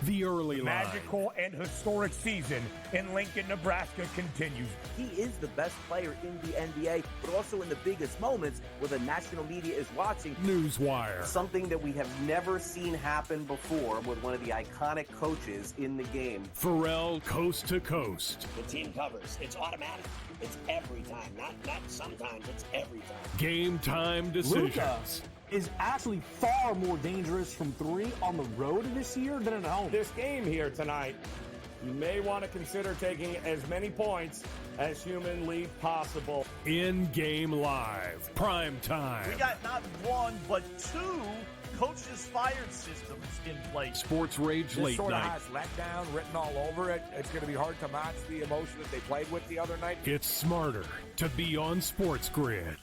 The early line. Magical and historic season in Lincoln, Nebraska continues. He is the best player in the NBA, but also in the biggest moments where the national media is watching. Newswire. Something that we have never seen happen before with one of the iconic coaches in the game. Pharrell coast to coast. The team covers. It's automatic. It's every time. Not sometimes. It's every time. Game time decisions. Luka is actually far more dangerous from 3 on the road this year than at home. This game here tonight, you may want to consider taking as many points as humanly possible. In-game live, prime time. We got not one, but 2 coaches fired systems in place. SportsRage late sort night. of has letdown written all over it. It's going to be hard to match the emotion that they played with the other night. It's smarter to be on SportsGrid.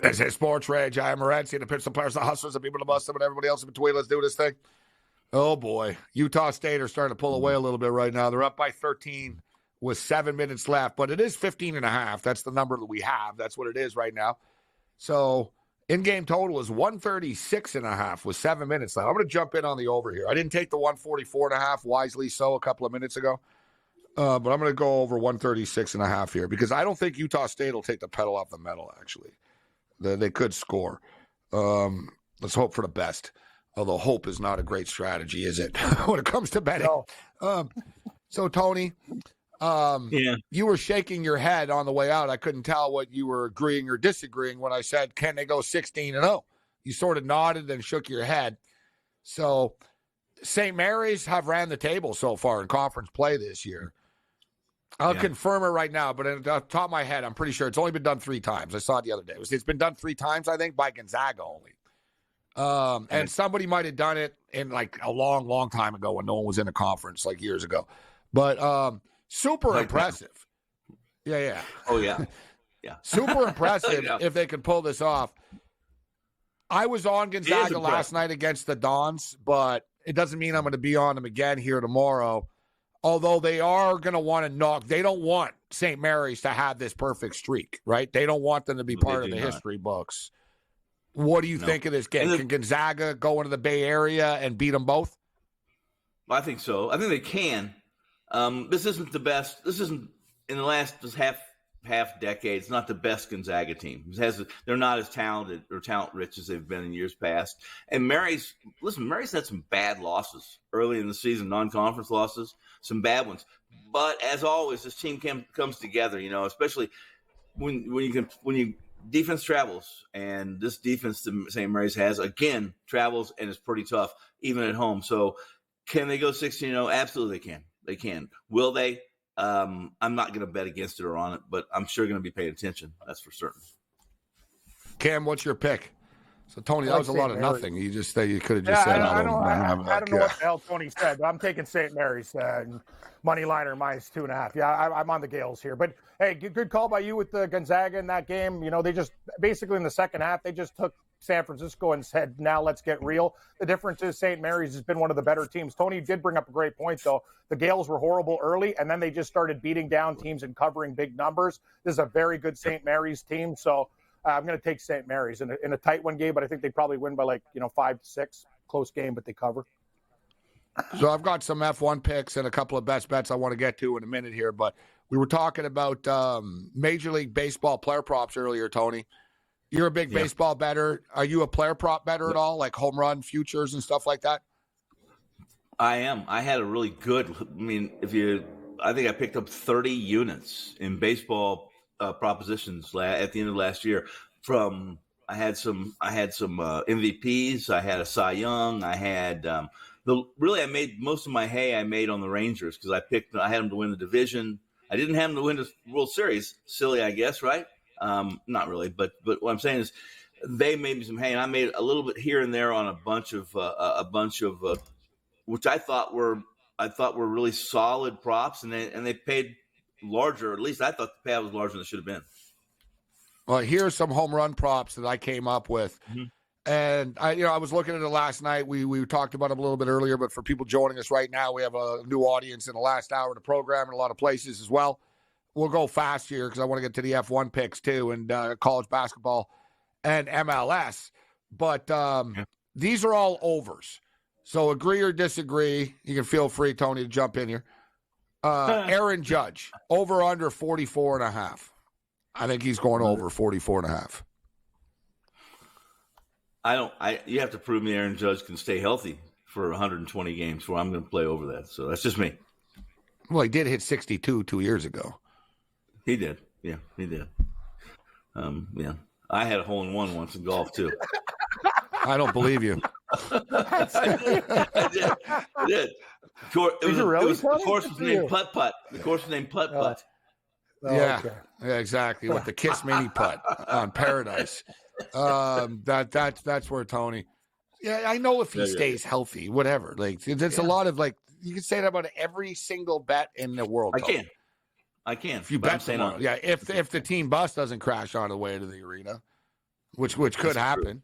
This is Sports Rage. I am Morency, the Pittsburgh Players, the Hustlers, the people, the bust, and everybody else in between. Let's do this thing. Oh, boy. Utah State are starting to pull away a little bit right now. They're up by 13 with 7 minutes left, but it is 15.5. That's the number that we have. That's what it is right now. So in-game total is 136.5 with 7 minutes left. I'm going to jump in on the over here. I didn't take the 144.5, wisely so, a couple of minutes ago. But I'm going to go over 136.5 here because I don't think Utah State will take the pedal off the metal, actually. They could score. Let's hope for the best. Although hope is not a great strategy, is it, when it comes to betting? No. So, Tony, you were shaking your head on the way out. I couldn't tell what you were agreeing or disagreeing when I said, can they go 16-0? You sort of nodded and shook your head. So, St. Mary's have ran the table so far in conference play this year. I'll confirm it right now, but at the top of my head, I'm pretty sure it's only been done 3 times. I saw it the other day. It's been done 3 times, I think, by Gonzaga only. And somebody might have done it in like a long, long time ago when no one was in a conference, like years ago. But super impressive. Yeah. Oh, yeah. Yeah. Super impressive if they can pull this off. I was on Gonzaga last night against the Dons, but it doesn't mean I'm going to be on them again here tomorrow. Although they are going to want to knock. They don't want St. Mary's to have this perfect streak, right? They don't want them to be part of the history books. What do you think of this game? Can Gonzaga go into the Bay Area and beat them both? I think so. I think they can. This isn't the best. This isn't in the last half decade. It's not the best Gonzaga team. They're not as talented or talent rich as they've been in years past. And Mary's had some bad losses early in the season, non-conference losses, some bad ones. But as always, this team comes together. Especially when defense travels, and this defense that St. Mary's has again travels and is pretty tough even at home. So, can they go 16-0? Absolutely, they can. They can. Will they? I'm not going to bet against it or on it, but I'm sure going to be paying attention. That's for certain. Cam, what's your pick? So, Tony, that was a lot of nothing. You just you could have just said, I don't know what the hell Tony said, but I'm taking St. Mary's money liner minus 2.5. Yeah, I'm on the Gales here. But, hey, good call by you with the Gonzaga in that game. They just basically in the second half, they just took San Francisco and said, now let's get real. The difference is St. Mary's has been one of the better teams. Tony did bring up a great point, though. The Gales were horrible early, and then they just started beating down teams and covering big numbers. This is a very good St. Mary's team, so I'm going to take St. Mary's in a tight one game, but I think they probably win by 5-6. Close game, but they cover. So I've got some F1 picks and a couple of best bets I want to get to in a minute here, but we were talking about Major League Baseball player props earlier, Tony. You're a big baseball bettor. Are you a player prop bettor at all, like home run futures and stuff like that? I am. I had a really good. I think I picked up 30 units in baseball propositions at the end of last year. I had some MVPs. I had a Cy Young. I had I made most of my hay. I made on the Rangers because I had them to win the division. I didn't have them to win the World Series. Silly, I guess, right? Not really, but what I'm saying is they made me some hay, and I made a little bit here and there on a bunch of which I thought were really solid props, and they paid larger. At least I thought the payout was larger than it should have been. Well, here's some home run props that I came up with, and I was looking at it last night. We talked about them a little bit earlier, but for people joining us right now, we have a new audience in the last hour of the program in a lot of places as well. We'll go fast here because I want to get to the F1 picks too and college basketball and MLS. But these are all overs. So agree or disagree. You can feel free, Tony, to jump in here. Aaron Judge, over under 44.5. I think he's going over 44.5. You have to prove me Aaron Judge can stay healthy for 120 games before I'm going to play over that. So that's just me. Well, he did hit 62 2 years ago. He did. Yeah, he did. I had a hole-in-one once in golf, too. I don't believe you. I did. The course was named Putt-Putt. The course was named Putt-Putt. Yeah, exactly. With the Kiss Mini Putt on Paradise. That's where Tony. Yeah, I know if he stays healthy, whatever. There's a lot of you can say that about every single bet in the world. I can. If you bet tomorrow. Yeah, if the team bus doesn't crash on the way to the arena. which could happen.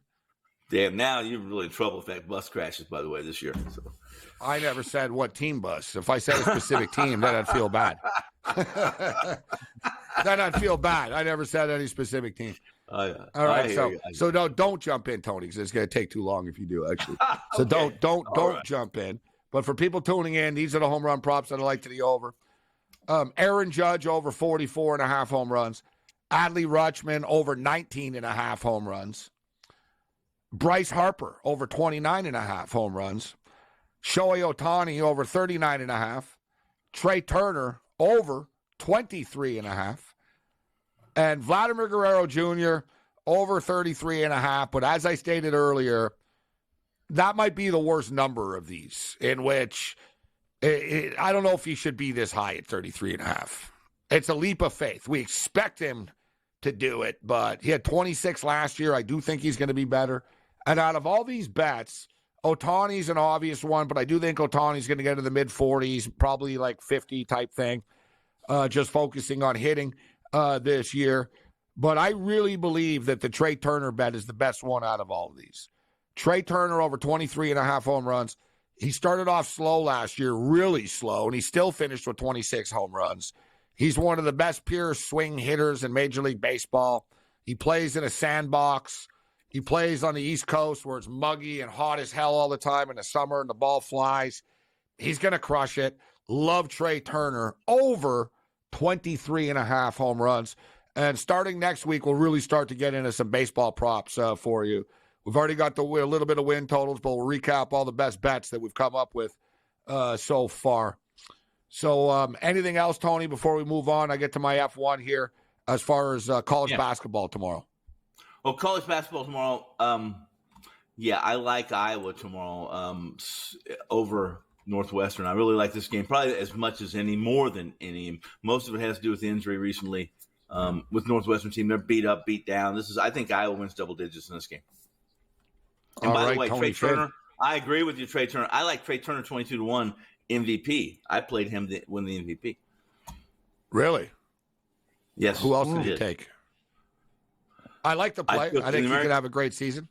Damn, now you're really in trouble if that bus crashes, by the way, this year. So. I never said what team bus. If I said a specific team, then I'd feel bad. Then I'd feel bad. I never said any specific team. Yeah. All right, so don't jump in, Tony, because it's going to take too long if you do, actually. So okay. don't jump in. But for people tuning in, these are the home run props that I like to the over. Aaron Judge over 44.5 home runs. Adley Rutschman over 19.5 home runs. Bryce Harper over 29.5 home runs. Shohei Ohtani over 39.5. Trey Turner over 23.5. And Vladimir Guerrero Jr. over 33.5. But as I stated earlier, that might be the worst number of these, in which I don't know if he should be this high at 33.5. It's a leap of faith. We expect him to do it, but he had 26 last year. I do think he's going to be better. And out of all these bets, Ohtani's an obvious one, but I do think Ohtani's going to get to the mid-40s, probably like 50 type thing, just focusing on hitting this year. But I really believe that the Trey Turner bet is the best one out of all of these. Trey Turner over 23.5 home runs. He started off slow last year, really slow, and he still finished with 26 home runs. He's one of the best pure swing hitters in Major League Baseball. He plays in a sandbox. He plays on the East Coast where it's muggy and hot as hell all the time in the summer and the ball flies. He's going to crush it. Love Trey Turner over 23.5 home runs. And starting next week, we'll really start to get into some baseball props for you. We've already got a little bit of win totals, but we'll recap all the best bets that we've come up with so far. So anything else, Tony, before we move on? I get to my F1 here as far as college basketball tomorrow. Well, college basketball tomorrow, I like Iowa tomorrow over Northwestern. I really like this game, probably as much as any, more than any. Most of it has to do with the injury recently with Northwestern team. They're beat up, beat down. I think Iowa wins double digits in this game. And by the way, Trey Turner, I agree with you, Trey Turner. I like Trey Turner 22-1 MVP. I played him to win the MVP. Really? Yes. Who else did you take? I like the play. I think he could have a great season.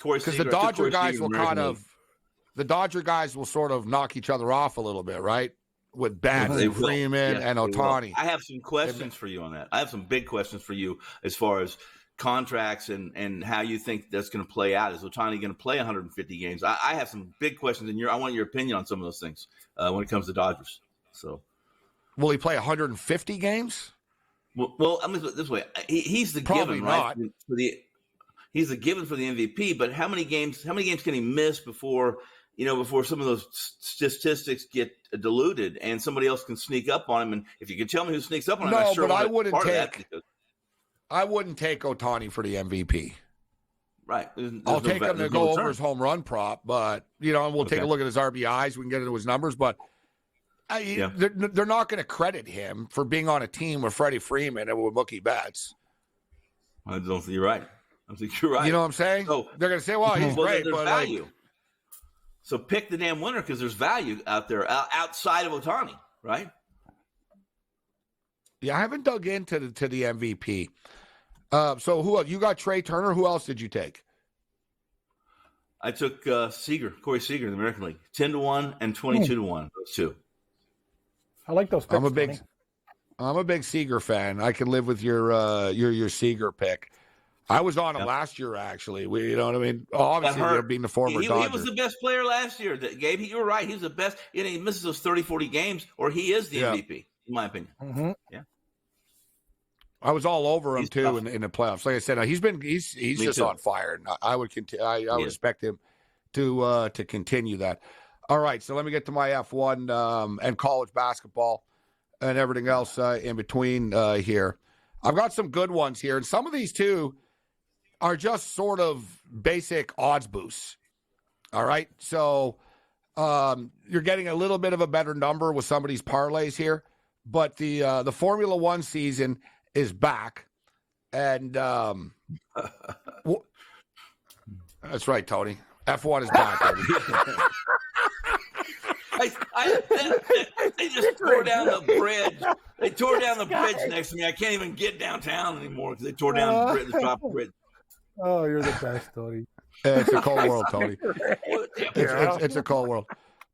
Because the Dodger guys will the Dodger guys will sort of knock each other off a little bit, right? With Bats and Freeman and Ohtani. I have some questions for you on that. I have some big questions for you as far as contracts and how you think that's going to play out. Is Ohtani going to play 150 games? I have some big questions, and I want your opinion on some of those things when it comes to Dodgers. So, will he play 150 games? Well, I'm going to put it this way: he's the Probably given, not. right? He's the given for the MVP. But how many games can he miss before some of those statistics get diluted and somebody else can sneak up on him? And if you can tell me who sneaks up on him, I sure but I wouldn't take Ohtani for the MVP. Right. I'll take him to go over his home run prop, but and we'll take a look at his RBIs. We can get into his numbers, but they're not going to credit him for being on a team with Freddie Freeman and with Mookie Betts. I don't think you're right. I think you're right. You know what I'm saying? So, they're going to say, "Well, he's great," but value. So pick the damn winner because there's value out there outside of Ohtani, right? Yeah, I haven't dug into the MVP. So who else? You got Trey Turner. Who else did you take? I took Corey Seager in the American League, 10-1 and 22-1. Those two. I like those picks. I'm a big Seager fan. I can live with your Seager pick. I was on him last year, actually. You know what I mean? Obviously, being the former Dodger. He was the best player last year, Gabe. You were right. He was the best. He misses those 30, 40 games, or he is the MVP, in my opinion. Mm-hmm. Yeah. I was all over him too in the playoffs. Like I said, he's just on fire. And I would continue. I would expect him to continue that. All right, so let me get to my F1 and college basketball and everything else in between here. I've got some good ones here, and some of these too are just sort of basic odds boosts. All right, so you're getting a little bit of a better number with some of these parlays here, but the Formula One season is back, and that's right, Tony. F1 is back. They just tore down the bridge. They tore down the bridge next to me. I can't even get downtown anymore because they tore down the bridge, the top bridge. Oh, you're the best, Tony. It's a cold world, Tony. It's a cold world.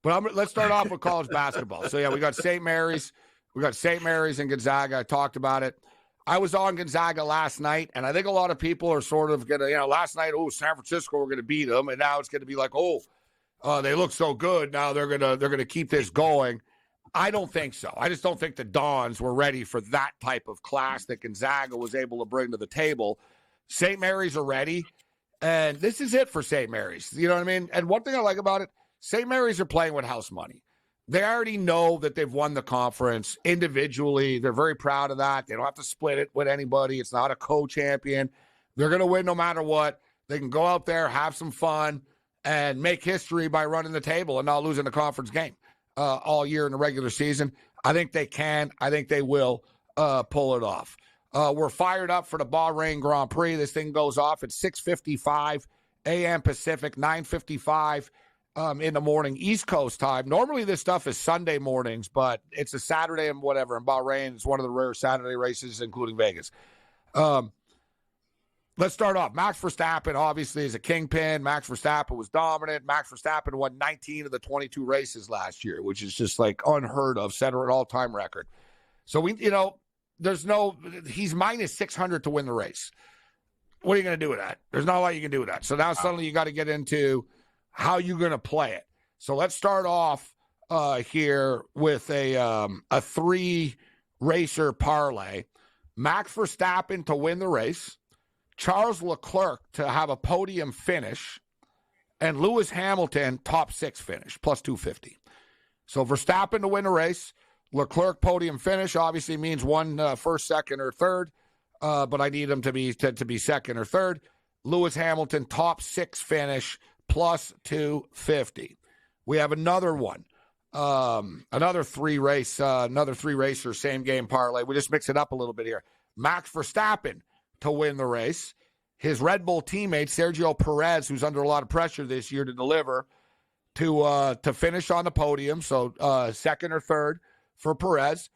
But let's start off with college basketball. So, yeah, we got St. Mary's. We got St. Mary's and Gonzaga. I talked about it. I was on Gonzaga last night, and I think a lot of people are sort of going to, last night, San Francisco, we're going to beat them. And now it's going to be like, they look so good. Now they're going to keep this going. I don't think so. I just don't think the Dons were ready for that type of class that Gonzaga was able to bring to the table. St. Mary's are ready, and this is it for St. Mary's. You know what I mean? And one thing I like about it, St. Mary's are playing with house money. They already know that they've won the conference individually. They're very proud of that. They don't have to split it with anybody. It's not a co-champion. They're going to win no matter what. They can go out there, have some fun, and make history by running the table and not losing the conference game all year in the regular season. I think they can. I think they will pull it off. We're fired up for the Bahrain Grand Prix. This thing goes off at 6:55 a.m. Pacific, 9:55 in the morning East Coast time. Normally this stuff is Sunday mornings, but it's a Saturday and whatever. In Bahrain, it's one of the rare Saturday races, including Vegas. Let's start off. Max Verstappen, obviously, is a kingpin. Max Verstappen was dominant. Max Verstappen won 19 of the 22 races last year, which is just like unheard of, set an all-time record. So he's minus 600 to win the race. What are you going to do with that? There's not a lot you can do with that. So now suddenly you got to get into how you're going to play it. So let's start off here with a 3-racer parlay. Max Verstappen to win the race, Charles Leclerc to have a podium finish, and Lewis Hamilton top 6 finish, plus 250. So Verstappen to win the race, Leclerc podium finish obviously means one first, second, or third, but I need him to be second or third. Lewis Hamilton top 6 finish, plus 250. We have another one, another 3-racer same game parlay. We just mix it up a little bit here. Max Verstappen to win the race, his Red Bull teammate Sergio Perez, who's under a lot of pressure this year to deliver, to finish on the podium, so second or third for Perez,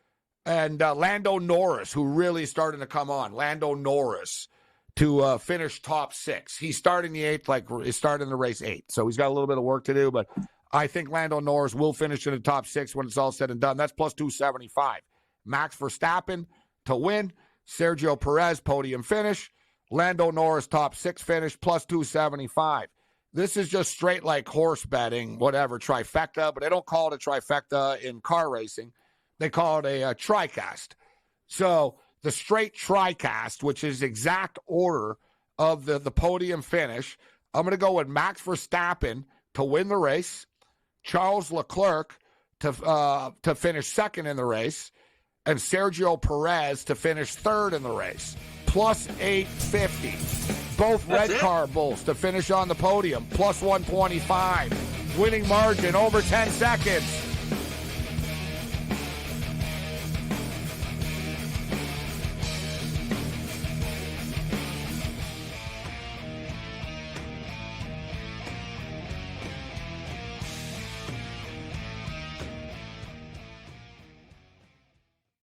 and Lando Norris, who really starting to come on. Lando Norris to finish top 6. He's starting the 8th, he's starting the race 8th, so he's got a little bit of work to do, but I think Lando Norris will finish in the top 6 when it's all said and done. That's plus 275. Max Verstappen to win, Sergio Perez podium finish, Lando Norris top 6 finish, plus 275. This is just straight like horse betting, whatever, trifecta, but they don't call it a trifecta in car racing. They call it a TriCast. So the straight TriCast, which is exact order of the podium finish, I'm going to go with Max Verstappen to win the race, Charles Leclerc to finish second in the race, and Sergio Perez to finish third in the race, plus 850. Both red car bulls to finish on the podium, plus 125. Winning margin over 10 seconds.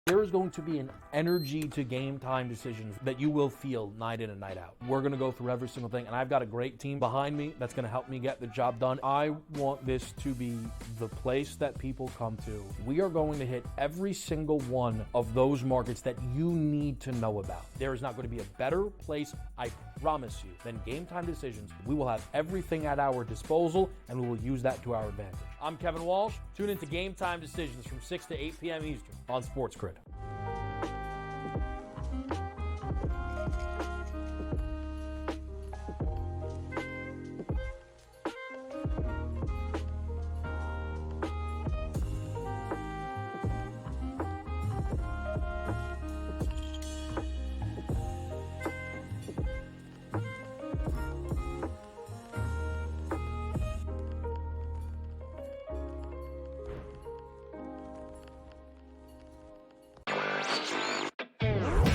There is going to be an energy to game time decisions that you will feel night in and night out. We're going to go through every single thing, and I've got a great team behind me that's going to help me get the job done. I want this to be the place that people come to. We are going to hit every single one of those markets that you need to know about. There is not going to be a better place, I promise you, than Game Time Decisions. We will have everything at our disposal, and we will use that to our advantage. I'm Kevin Walsh. Tune into Game Time Decisions from 6 to 8 p.m. Eastern on SportsGrid.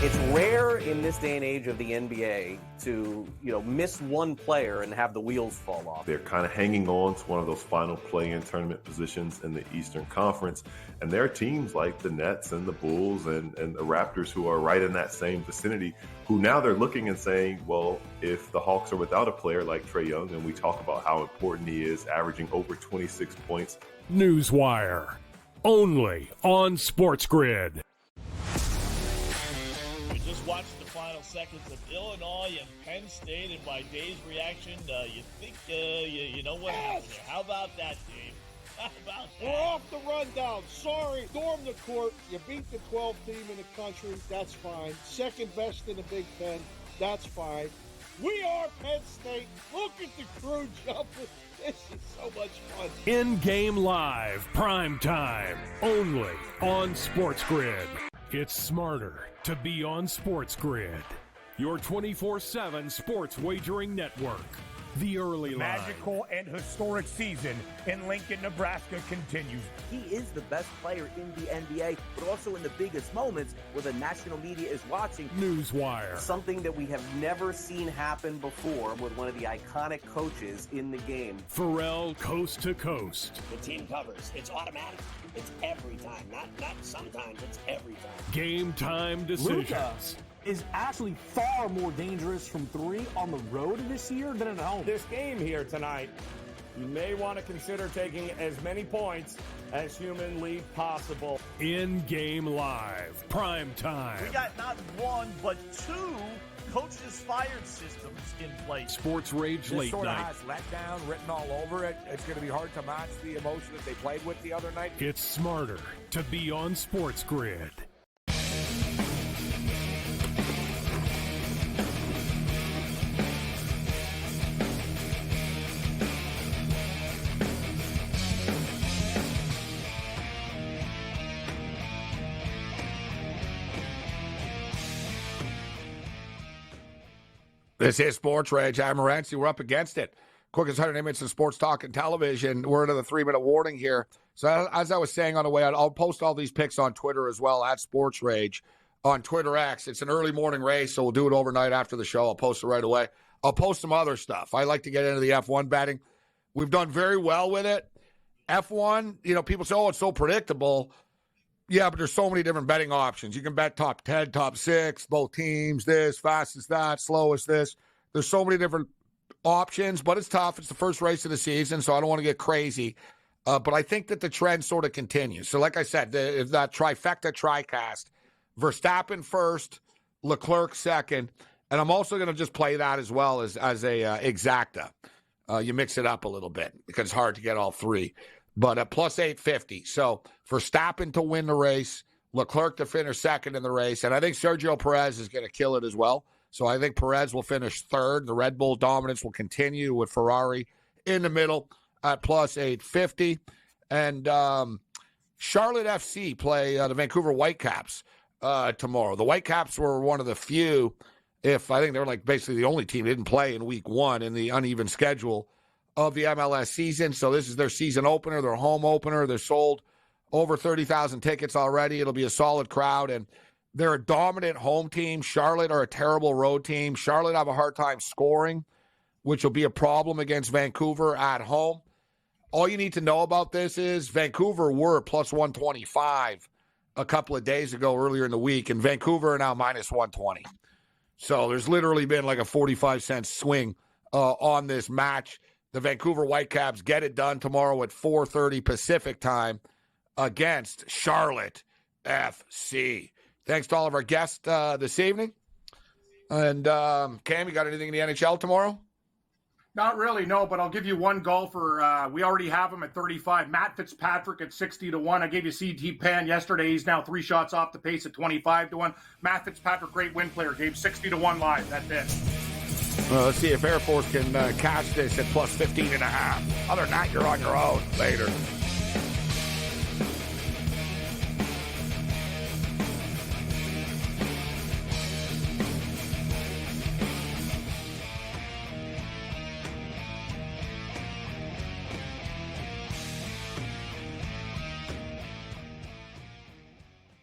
It's rare in this day and age of the NBA to, miss one player and have the wheels fall off. They're kind of hanging on to one of those final play-in tournament positions in the Eastern Conference. And there are teams like the Nets and the Bulls and the Raptors who are right in that same vicinity, who now they're looking and saying, well, if the Hawks are without a player like Trae Young, and we talk about how important he is, averaging over 26 points. Newswire, only on SportsGrid. Watch the final seconds of Illinois and Penn State, and by Dave's reaction, you think you know what happened there. How about that, Dave? How about that? We're off the rundown. Sorry. Storm the court. You beat the 12th team in the country. That's fine. Second best in the Big Ten. That's fine. We are Penn State. Look at the crew jumping. This is so much fun. In-game live, prime time, only on SportsGrid. It's smarter to be on SportsGrid, your 24/7 sports wagering network. The early line. Magical and historic season in Lincoln, Nebraska continues. He is the best player in the NBA, but also in the biggest moments where the national media is watching. Newswire. Something that we have never seen happen before with one of the iconic coaches in the game. Pharrell coast to coast. The team covers. It's automatic. It's every time. Not sometimes. It's every time. Game time decisions. Luka is actually far more dangerous from three on the road this year than at home. This game here tonight, you may want to consider taking as many points as humanly possible. In-game live, prime time. We got not one, but two coaches fired systems in place. SportsRage late sort night. of has letdown written all over it. It's going to be hard to match the emotion that they played with the other night. It's smarter to be on SportsGrid. This is SportsRage. I'm Morency. We're up against it. Quickest 100 minutes in sports talk and television. We're into the 3-minute warning here. So as I was saying on the way out, I'll post all these picks on Twitter as well, at SportsRage. On Twitter X, it's an early morning race, so we'll do it overnight after the show. I'll post it right away. I'll post some other stuff. I like to get into the F1 betting. We've done very well with it. F1, people say, oh, it's so predictable. Yeah, but there's so many different betting options. You can bet top 10, top 6, both teams, this, fastest that, slowest this. There's so many different options, but it's tough. It's the first race of the season, so I don't want to get crazy. But I think that the trend sort of continues. So like I said, that trifecta TriCast, Verstappen first, Leclerc second, and I'm also going to just play that as well as a exacta. You mix it up a little bit because it's hard to get all three. But at plus 850. So Verstappen to win the race, Leclerc to finish second in the race, and I think Sergio Perez is going to kill it as well. So I think Perez will finish third. The Red Bull dominance will continue with Ferrari in the middle at plus 850. And Charlotte FC play the Vancouver Whitecaps tomorrow. The Whitecaps were one of the few, I think they're like basically the only team that didn't play in week one in the uneven schedule of the MLS season. So this is their season opener, their home opener. They're sold over 30,000 tickets already. It'll be a solid crowd, and they're a dominant home team. Charlotte are a terrible road team. Charlotte have a hard time scoring, which will be a problem against Vancouver at home. All you need to know about this is Vancouver were plus 125 a couple of days ago earlier in the week, and Vancouver are now minus 120. So there's literally been like a 45-cent swing on this match. The Vancouver Whitecaps get it done tomorrow at 4:30 Pacific time against Charlotte FC. Thanks to all of our guests this evening. And Cam, you got anything in the NHL tomorrow? Not really, no, but I'll give you one golfer. We already have him at 35. Matt Fitzpatrick at 60-1. I gave you CT Pan yesterday. He's now 3 shots off the pace at 25-1. Matt Fitzpatrick, great win player. Gave 60-1 live. That's it. Let's see if Air Force can catch this at plus 15.5. Other than that, you're on your own. Later.